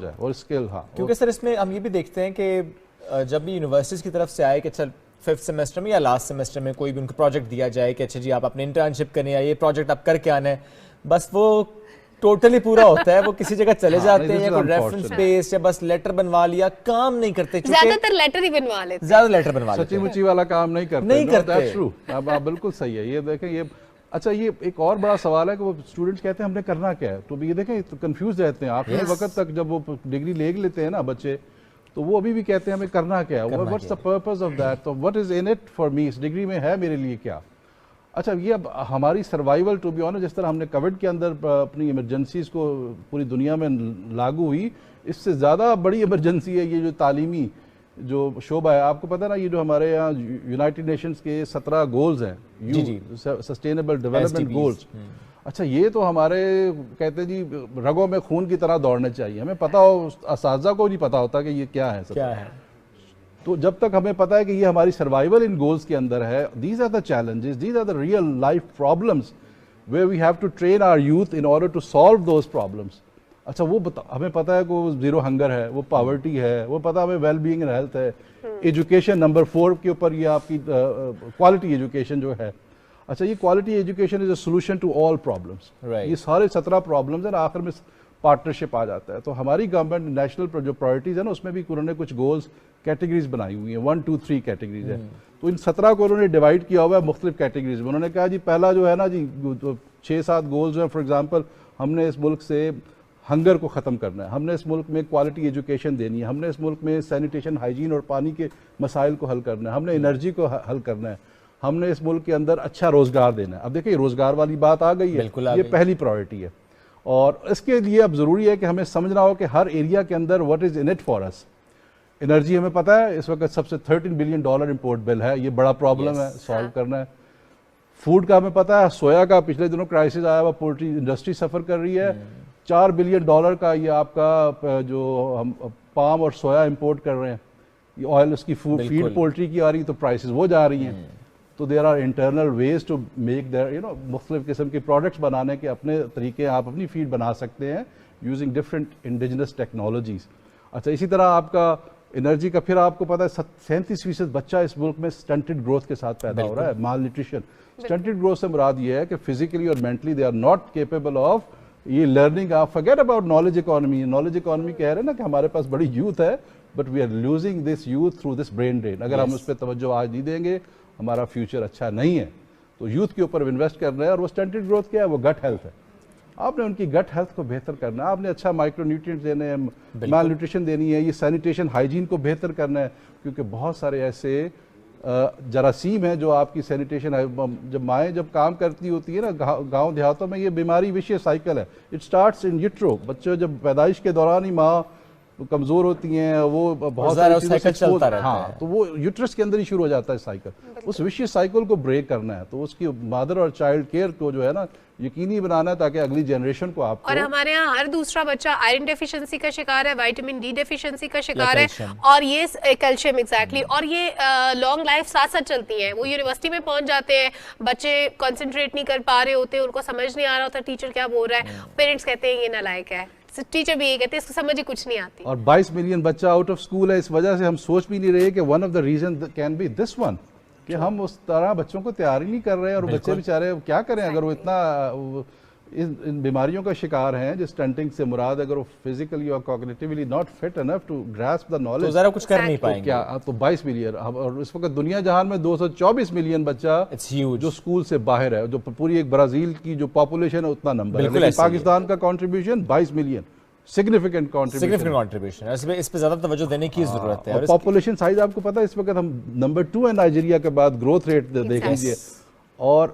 جائے اور اسکل. ہاں کیونکہ سر اس میں ہم یہ بھی دیکھتے ہیں کہ جب بھی یونیورسٹیز کی طرف سے آئے کہ اچھا 5th سیمسٹر میں یا لاسٹ سیمسٹر میں کوئی بھی ان کو پروجیکٹ دیا جائے کہ اچھا جی آپ اپنے انٹرنشپ کرنے یا یہ پروجیکٹ آپ کر کے آنا ہے, بس وہ ٹوٹلی پورا ہوتا ہے, وہ کسی جگہ چلے جاتے ہیں یا کوئی ریفرنس بیس یا بس لیٹر بنوا لیا, کام نہیں کرتے, زیادہ تر لیٹر ہی بنوا لیتے, زیادہ لیٹر بنوا لیتے, سچی مچی والا کام نہیں کرتے. That's true. اب آپ بالکل صحیح ہے. یہ دیکھیں یہ اچھا یہ ایک اور بڑا سوال ہے کہ وہ اسٹوڈنٹس کہتے ہیں ہم نے کرنا کیا ہے, تو یہ دیکھیں کنفیوز رہتے ہیں. آخری وقت تک جب وہ ڈگری لے لیتے ہیں نا بچے, تو وہ ابھی بھی کہتے ہیں ہمیں کرنا کیا ہے, what's the purpose of that, تو what is in it for me, اس ڈگری میں ہے میرے لیے کیا. اچھا یہ اب ہماری سروائیول ٹو بی آنسٹ, جس طرح ہم نے کووڈ کے اندر اپنی ایمرجنسیز کو پوری دنیا میں لاگو ہوئی, اس سے زیادہ بڑی ایمرجنسی ہے یہ جو تعلیمی جو شعبہ ہے. آپ کو پتہ نا یہ جو ہمارے یہاں یونائٹڈ نیشنز کے 17 گولز ہیں, سسٹینیبل ڈیولپمنٹ گولز, اچھا یہ تو ہمارے کہتے ہیں جی رگوں میں خون کی طرح دوڑنے چاہیے. ہمیں پتہ ہو, اساتذہ کو نہیں پتہ ہوتا کہ یہ کیا ہے. تو جب تک ہمیں پتہ ہے کہ یہ ہماری سروائیول ان گولز کے اندر ہے, these are the challenges, these are the real life problems where we have to train our youth in order to solve those problems. اچھا وہ ہمیں پتہ ہے کہ وہ زیرو ہنگر ہے, وہ پاورٹی ہے, وہ پتہ ہمیں ویل بینگ اینڈ ہیلتھ ہے. ایجوکیشن نمبر 4 کے اوپر یہ آپ کی کوالٹی ایجوکیشن جو ہے. اچھا یہ quality education is a solution to all problems. یہ سارے 17 پرابلمس ہیں, آخر میں پارٹنرشپ آ جاتا ہے. تو ہماری گورنمنٹ نیشنل جو پرائرٹیز ہیں نا, اس میں بھی انہوں نے کچھ گولز کیٹیگریز بنائی ہوئی ہیں, 1 2 3 کیٹیگریز ہیں. تو ان 17 کو انہوں نے ڈیوائڈ کیا ہوا ہے مختلف کیٹیگریز میں. انہوں نے کہا جی پہلا جو ہے نا جی 6-7 گولز ہیں. فار ایگزامپل ہم نے اس ملک سے ہنگر کو ختم کرنا ہے, ہم نے اس ملک میں کوالٹی ایجوکیشن دینی ہے, ہم نے اس ملک میں سینیٹیشن ہائیجین اور پانی کے مسائل کو حل کرنا ہے, ہم نے انرجی کو حل کرنا ہے, ہم نے اس ملک کے اندر اچھا روزگار دینا ہے. اب دیکھیں روزگار والی بات آ گئی ہے, یہ پہلی پرائرٹی ہے. اور اس کے لیے اب ضروری ہے کہ ہمیں سمجھنا ہو کہ ہر ایریا کے اندر what is in it for us. Energy ہمیں پتہ ہے اس وقت سب سے $13 بلین امپورٹ بل ہے, یہ بڑا پرابلم ہے, سالو کرنا ہے. فوڈ کا ہمیں پتہ ہے, سویا کا پچھلے دنوں کرائسس آیا ہوا, پولٹری انڈسٹری سفر کر رہی ہے. $4 بلین کا یہ آپ کا جو ہم پام اور سویا امپورٹ کر رہے ہیں, یہ آئل اس کی فیڈ پولٹری کی آ رہی, تو پرائسز وہ جا رہی ہیں. تو there are internal ways to make their مختلف قسم کے پروڈکٹس بنانے کے اپنے طریقے, آپ اپنی فیڈ بنا سکتے ہیں یوزنگ ڈفرینٹ انڈیجنس ٹیکنالوجیز. اچھا اسی طرح آپ کا انرجی کا, پھر آپ کو پتہ ہے 37% بچہ اس ملک میں سٹنٹڈ گروتھ کے ساتھ پیدا ہو رہا ہے, مال نیوٹریشن. سٹنٹڈ گروتھ سے مراد یہ ہے کہ فزیکلی اور mentally they are not capable of یہ لرننگ. آپ forget about knowledge economy. Knowledge economy کہہ رہے ہیں نا کہ ہمارے پاس بڑی یوتھ ہے, but we are losing this youth through this brain drain. اگر ہم اس پہ توجہ آج نہیں دیں گے, ہمارا فیوچر اچھا نہیں ہے. تو یوتھ کے اوپر انویسٹ کرنا ہے. اور وہ سٹنٹڈ گروتھ کیا ہے, وہ گٹ ہیلتھ ہے. آپ نے ان کی گٹ ہیلتھ کو بہتر کرنا ہے, آپ نے اچھا مائکرو نیوٹرینٹس دینے ہیں, مال نیوٹریشن دینی ہے, یہ سینیٹیشن ہائیجین کو بہتر کرنا ہے. کیونکہ بہت سارے ایسے جراثیم ہیں جو آپ کی سینیٹیشن, جب مائیں جب کام کرتی ہوتی ہے نا گاؤں دیہاتوں میں, یہ بیماری وشیس سائیکل ہے. اٹ سٹارٹس ان یوٹرو. بچے جب پیدائش کے دوران ہی ماں کمزور ہوتی ہیں, وہ بہت ساری چیزیں چلتا رہتا ہے, تو وہ یوٹرس کے اندر ہی شروع ہو جاتا ہے سائیکل. اس وشیس سائیکل کو بریک کرنا ہے. تو اس کی مادر اور چائلڈ کیئر کو جو ہے نا یقینی بنانا ہے تاکہ اگلی جنریشن کو آپ کو. اور ہمارے یہاں ہر دوسرا بچہ آئرن ڈیفیشنسی کا شکار ہے, وائٹامن ڈی ڈیفیشنسی کا شکار ہے, اور یہ کیلشیم ایگزیکٹلی, اور یہ لانگ لائف ساتھ ساتھ چلتی ہیں. وہ یونیورسٹی میں پہنچ جاتے ہیں, بچے کنسنٹریٹ نہیں کر پا رہے ہوتے, ان کو سمجھ نہیں آ رہا ہوتا ٹیچر کیا بول رہا ہے, پیرنٹس کہتے ہیں یہ نالائق ہے, ٹیچر بھی یہ کہتے ہیں اس کو سمجھ ہی کچھ نہیں آتی. اور 22 ملین بچہ آؤٹ آف اسکول ہے. اس وجہ سے ہم سوچ بھی نہیں رہے کہ one of the reason can be this one, کہ ہم اس طرح بچوں کو تیار ہی نہیں کر رہے. اور بچے بیچارے کیا کریں اگر وہ اتنا ان بیماریوں کا شکار ہیں, جس سٹنٹنگ سے مراد اگر وہ فزیکلی اور cognitively not fit enough to grasp the knowledge, تو ذرا کچھ کر نہیں پائیں گے. کیا تو 22 ملین, اور اس وقت دنیا جہان میں 224 ملین بچہ جو اسکول سے باہر ہے, جو پوری ایک برازیل کی جو پاپولیشن ہے اتنا نمبر ہے. لیکن پاکستان کا کنٹریبیوشن 22 ملین, سگنیفیکنٹ کنٹریبیوشن ہے. اس پہ زیادہ توجہ دینے کی ضرورت ہے. اور پاپولیشن سائز آپ کو پتہ ہے اس وقت ہم نمبر 2 ہے نائجیریا کے بعد گروتھ ریٹ دیکھ لیجیے. اور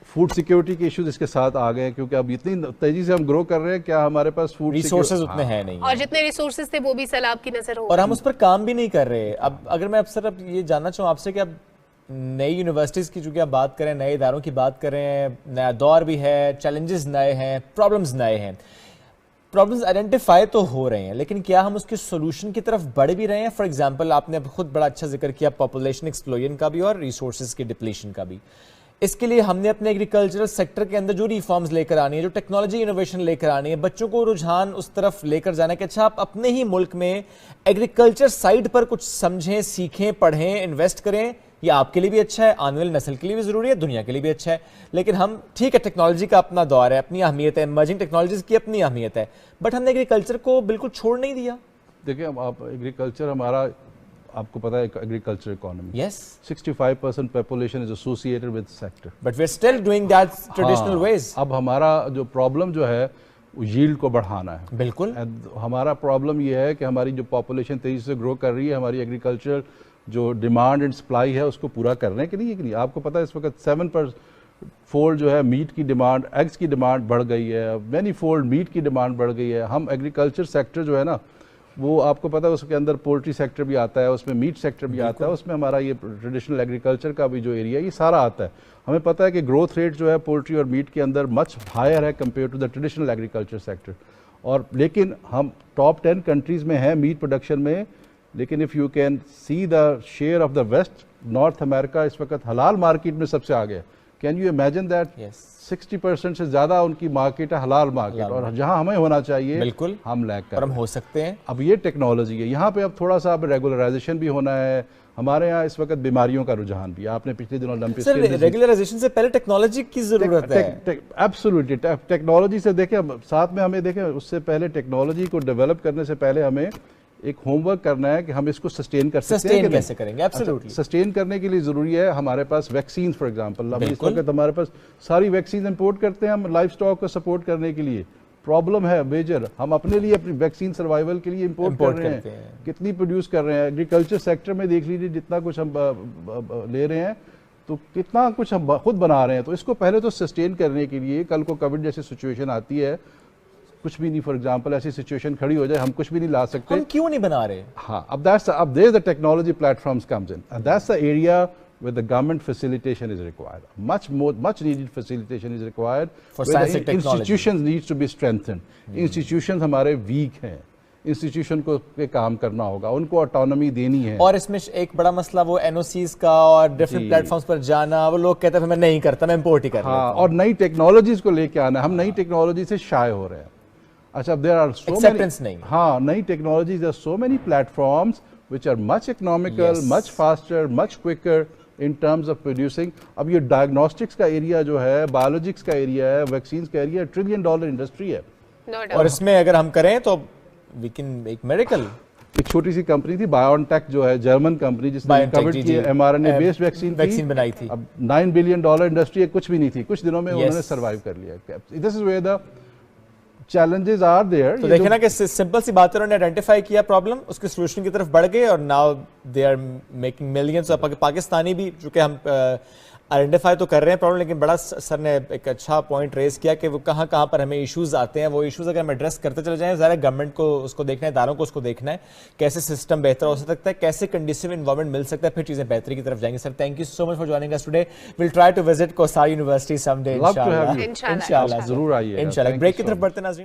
فوڈ سیکیورٹی کے ایشوز اس کے ساتھ آ گئے, کیونکہ اب اتنی تیزی سے ہم گرو کر رہے ہیں, کیا ہمارے پاس فوڈ ریسورسز اتنے ہیں نہیں, اور جتنے ریسورسز تھے وہ بھی سیلاب کی نظر ہو, اور ہم اس پر کام بھی نہیں کر رہے. اب اگر میں اب یہ جاننا چاہوں آپ سے کہ اب نئی یونیورسٹیز کی چونکہ آپ بات کریں, نئے اداروں کی بات کریں, نیا دور بھی ہے, چیلنجز نئے ہیں, پرابلمز نئے ہیں. پرابلمز آئیڈینٹیفائی تو ہو رہے ہیں, لیکن کیا ہم اس کے سولوشن کی طرف بڑھ بھی رہے ہیں؟ فار ایگزامپل آپ نے خود بڑا اچھا ذکر کیا پاپولیشن ایکسپلوژن کا بھی اور ریسورسز کی ڈپلیشن کا بھی. اس کے لیے ہم نے اپنے ایگریکلچرل سیکٹر کے اندر جو ریفارمز لے کر آنی ہے, جو ٹیکنالوجی انوویشن لے کر آنی ہے, بچوں کو رجحان اس طرف لے کر جانا ہے کہ اچھا آپ اپنے ہی ملک میں ایگریکلچر سائڈ پر کچھ سمجھیں, سیکھیں, پڑھیں, انویسٹ کریں. یہ آپ کے لیے بھی اچھا ہے, آنے والی نسل کے لیے بھی ضروری ہے, دنیا کے لیے بھی اچھا ہے. لیکن ہم ٹھیک ہے ٹیکنالوجی کا اپنا دور ہے, اپنی اہمیت ہے, ایمرجنگ ٹیکنالوجیز کی اپنی اہمیت ہے, بٹ ہم نے ایگریکلچر کو بالکل چھوڑ نہیں دیا. دیکھیں آپ ایگریکلچر ہمارا, آپ کو پتا ہے agriculture economy, yes 65% population is associated with sector. But we are still doing that traditional ways. اب ہمارا جو پرابلم جو ہے وہ ییلڈ کو بڑھانا ہے. بالکل ہمارا پرابلم یہ ہے کہ ہماری جو پاپولیشن تیزی سے گرو کر رہی ہے, ہماری ایگریکلچر جو ڈیمانڈ اینڈ سپلائی ہے اس کو پورا کرنے کے لیے کہ نہیں. آپ کو پتا ہے اس وقت 7 جو ہے میٹ کی ڈیمانڈ, ایگز کی ڈیمانڈ بڑھ گئی ہے, مینی فولڈ میٹ کی ڈیمانڈ بڑھ گئی ہے. ہم ایگریکلچر سیکٹر جو ہے نا وہ آپ کو پتا ہے اس کے اندر پولٹری سیکٹر بھی آتا ہے, اس میں میٹ سیکٹر بھی آتا ہے, اس میں ہمارا یہ ٹریڈیشنل ایگریکلچر کا بھی جو ایریا ہے یہ سارا آتا ہے. ہمیں پتہ ہے کہ گروتھ ریٹ جو ہے پولٹری اور میٹ کے اندر مچ ہائر ہے compare to the traditional agriculture sector. اور لیکن ہم ٹاپ 10 کنٹریز میں ہیں میٹ پروڈکشن میں, لیکن if you can see the share of the west, north America اس وقت حلال مارکیٹ میں سب سے آگے ہے. کین یو امیجن دیٹ 60% سے زیادہ ان کی مارکیٹ ہے حلال مارکیٹ, اور جہاں ہمیں ہونا چاہیے بالکل ہم لیک کر اور ہم ہو سکتے ہیں. اب یہ ٹیکنالوجی ہے یہاں پہ, اب تھوڑا سا اب ریگولرائزیشن بھی ہونا ہے. ہمارے یہاں اس وقت بیماریوں کا رجحان بھی, آپ نے پچھلے دنوں سر ریگولرائزیشن سے پہلے ٹیکنالوجی کی ضرورت ہے. ایبسولوٹلی ٹیکنالوجی سے دیکھیں, ساتھ میں ہمیں دیکھیں اس سے پہلے ٹیکنالوجی کو ڈیولپ کرنے سے پہلے ہمیں ایک ہوم ورک کرنا ہے کہ ہم اس کو سسٹین کر سکتے ہیں. سسٹین کیسے کریں گے؟ ایبسولوٹلی سسٹین کرنے کے لیے ضروری ہے ہمارے پاس ویکسین, فار ایگزامپل ابھی اس وقت ہمارے پاس ساری ویکسین امپورٹ کرتے ہیں ہم لائف سٹاک کو سپورٹ کرنے کے لیے. پرابلم ہے میجر, ہم اپنے لیے اپنی ویکسین سروائیول کے لیے امپورٹ کر رہے ہیں, کتنی پروڈیوس کر رہے ہیں. ایگریکلچر سیکٹر میں دیکھ لیجیے جتنا کچھ ہم لے رہے ہیں تو کتنا کچھ ہم خود بنا رہے ہیں. تو اس کو پہلے تو سسٹین کرنے کے لیے, کل کو کووڈ جیسی سچویشن آتی ہے, کچھ بھی نہیں, فار ایگزامپل ایسی سچویشن کھڑی ہو جائے ہم کچھ بھی نہیں لا سکتے, ہم کیوں نہیں بنا رہے؟ ہاں اب there is the technology platforms comes in, and that's the area where the government facilitation is required. Much needed facilitation is required. For science and technology. Institutions needs to be strengthened. Institutions ہمارے weak ہیں, institution کو پہ کام کرنا ہوگا, ان کو autonomy دینی ہے. اور اس میں ایک بڑا مسئلہ وہ این او سیز کا اور ڈفرینٹ پلیٹ فارمز پر جانا, وہ لوگ کہتے ہیں میں نہیں کرتا, میں امپورٹ ہی کر رہا ہوں. اور نئی ٹیکنالوجیز کو لے کے آنا, ہم نئی ٹیکنالوجی سے شائع ہو رہے ہیں. اچھا there are so many, ہاں نئی technologies, there are so many platforms which are much economical, much faster, much quicker in terms of producing. اب یہ ڈائگنوسٹکس کا ایریا جو ہے, بایولوجکس کا ایریا ہے, ویکسینز کا ایریا, $1 trillion انڈسٹری ہے. اور اس میں اگر ہم کریں تو we can make miracle. ایک چھوٹی سی کمپنی تھی بایون ٹیک جو ہے, جرمن کمپنی, جس نے کووڈ کی mRNA بیسڈ ویکسین بنائی تھی. اب $9 billion انڈسٹری ہے, کچھ بھی نہیں تھی, کچھ دنوں میں انہوں نے سروائیو کر لیا. This is where the challenges are there. تو دیکھیں نا کہ سمپل سی بات ہے, انہوں نے آئیڈینٹیفائی کیا پرابلم, اس کے سولوشن کی طرف بڑھ گئے, اور now they are making millions. اور پاکستانی بھی چونکہ ہم آئیڈینٹیفائی تو کر رہے ہیں پرابلم, لیکن بڑا سر نے ایک اچھا پوائنٹ ریز کیا کہ وہ کہاں کہاں پر ہمیں ایشوز آتے ہیں. وہ ایشوز اگر ہم ایڈریس کرتے چلے جائیں, ظاہر ہے گورنمنٹ کو اس کو دیکھنا ہے, اداروں کو اس کو دیکھنا ہے, کیسے سسٹم بہتر ہو سکتا ہے, کیسے کنڈیسیو انوائرمنٹ مل سکتا ہے, پھر چیزیں بہتری کی طرف جائیں گے. Sir thank you so much for joining us today. We'll try to visit Kosari university some day انشاءاللہ. ضرور آئیے. انشاءاللہ. بریک کی طرف بڑھتے ناظرین.